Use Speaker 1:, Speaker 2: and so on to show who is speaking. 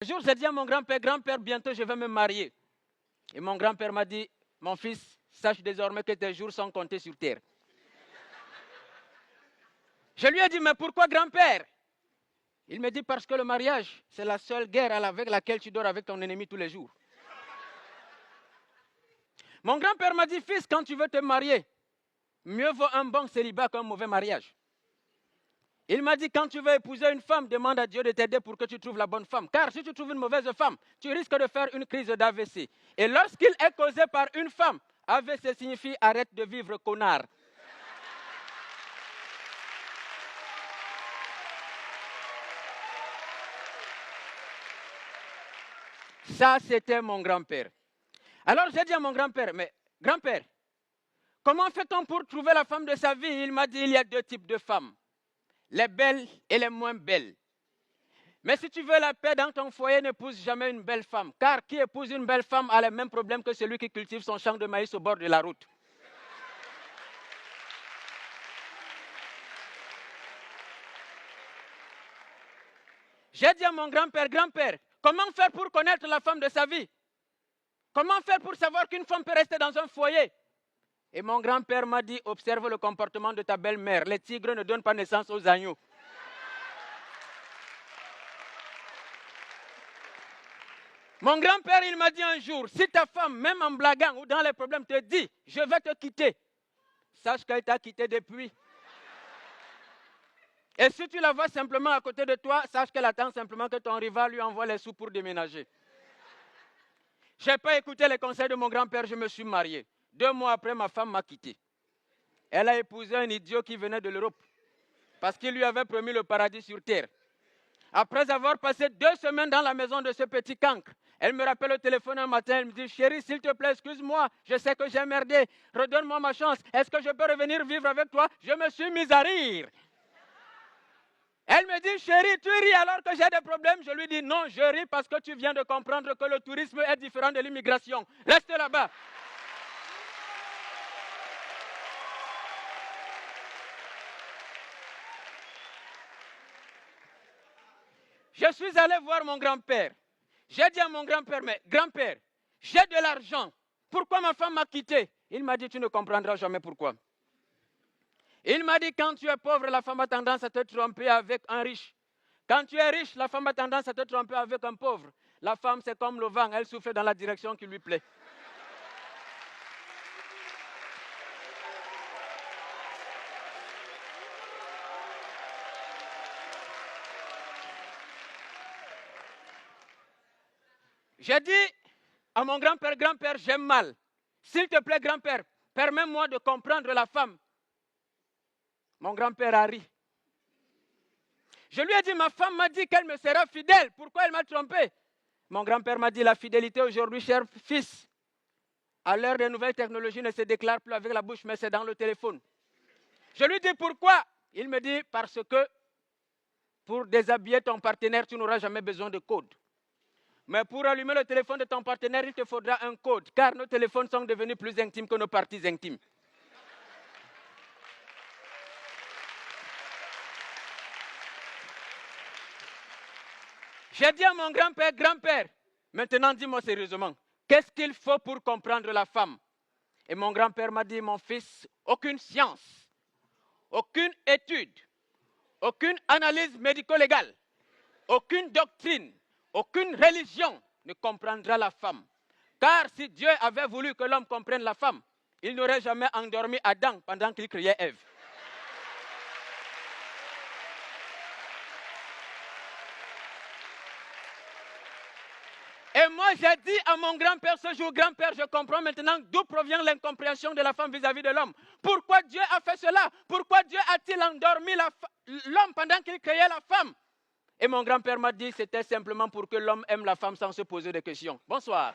Speaker 1: Un jour, j'ai dit à mon grand-père, bientôt je vais me marier. Et mon grand-père m'a dit, mon fils, sache désormais que tes jours sont comptés sur terre. Je lui ai dit, mais pourquoi grand-père? Il me dit, parce que le mariage, c'est la seule guerre avec laquelle tu dors avec ton ennemi tous les jours. Mon grand-père m'a dit, fils, quand tu veux te marier, mieux vaut un bon célibat qu'un mauvais mariage. Il m'a dit, quand tu veux épouser une femme, demande à Dieu de t'aider pour que tu trouves la bonne femme. Car si tu trouves une mauvaise femme, tu risques de faire une crise d'AVC. Et lorsqu'il est causé par une femme, AVC signifie arrête de vivre, connard. Ça, c'était mon grand-père. Alors j'ai dit à mon grand-père, mais grand-père, comment fait-on pour trouver la femme de sa vie? Il m'a dit, il y a deux types de femmes, les belles et les moins belles. Mais si tu veux la paix dans ton foyer, n'épouse jamais une belle femme. Car qui épouse une belle femme a les mêmes problèmes que celui qui cultive son champ de maïs au bord de la route. J'ai dit à mon grand-père, grand-père, comment faire pour connaître la femme de sa vie? Comment faire pour savoir qu'une femme peut rester dans un foyer? Et mon grand-père m'a dit, observe le comportement de ta belle-mère. Les tigres ne donnent pas naissance aux agneaux. Mon grand-père, il m'a dit un jour, si ta femme, même en blaguant ou dans les problèmes, te dit, je vais te quitter, sache qu'elle t'a quitté depuis. Et si tu la vois simplement à côté de toi, sache qu'elle attend simplement que ton rival lui envoie les sous pour déménager. Je n'ai pas écouté les conseils de mon grand-père, je me suis marié. 2 mois après, ma femme m'a quitté. Elle a épousé un idiot qui venait de l'Europe, parce qu'il lui avait promis le paradis sur terre. Après avoir passé 2 semaines dans la maison de ce petit cancre, elle me rappelle au téléphone un matin, elle me dit, chérie, s'il te plaît, excuse-moi, je sais que j'ai merdé, redonne-moi ma chance, est-ce que je peux revenir vivre avec toi? Je me suis mise à rire. Elle me dit, chérie, tu ris alors que j'ai des problèmes? Je lui dis, non, je ris parce que tu viens de comprendre que le tourisme est différent de l'immigration. Reste là-bas. Je suis allé voir mon grand-père. J'ai dit à mon grand-père, mais grand-père, j'ai de l'argent. Pourquoi ma femme m'a quitté? Il m'a dit, tu ne comprendras jamais pourquoi. Il m'a dit, quand tu es pauvre, la femme a tendance à te tromper avec un riche. Quand tu es riche, la femme a tendance à te tromper avec un pauvre. La femme, c'est comme le vent, elle souffle dans la direction qui lui plaît. J'ai dit à mon grand-père, grand-père, j'aime mal. S'il te plaît, grand-père, permets-moi de comprendre la femme. Mon grand-père a ri. Je lui ai dit, ma femme m'a dit qu'elle me sera fidèle. Pourquoi elle m'a trompé? Mon grand-père m'a dit, la fidélité aujourd'hui, cher fils, à l'heure des nouvelles technologies, ne se déclare plus avec la bouche, mais c'est dans le téléphone. Je lui dis, pourquoi? Il me dit, parce que pour déshabiller ton partenaire, tu n'auras jamais besoin de code. Mais pour allumer le téléphone de ton partenaire, il te faudra un code, car nos téléphones sont devenus plus intimes que nos parties intimes. J'ai dit à mon grand-père, grand-père, maintenant dis-moi sérieusement, qu'est-ce qu'il faut pour comprendre la femme? Et mon grand-père m'a dit, mon fils, aucune science, aucune étude, aucune analyse médico-légale, aucune doctrine, aucune religion ne comprendra la femme. Car si Dieu avait voulu que l'homme comprenne la femme, il n'aurait jamais endormi Adam pendant qu'il criait Ève. Et moi, j'ai dit à mon grand-père ce jour, grand-père, je comprends maintenant d'où provient l'incompréhension de la femme vis-à-vis de l'homme. Pourquoi Dieu a fait cela? Pourquoi Dieu a-t-il endormi l'homme pendant qu'il créait la femme? Et mon grand-père m'a dit, c'était simplement pour que l'homme aime la femme sans se poser de questions. Bonsoir.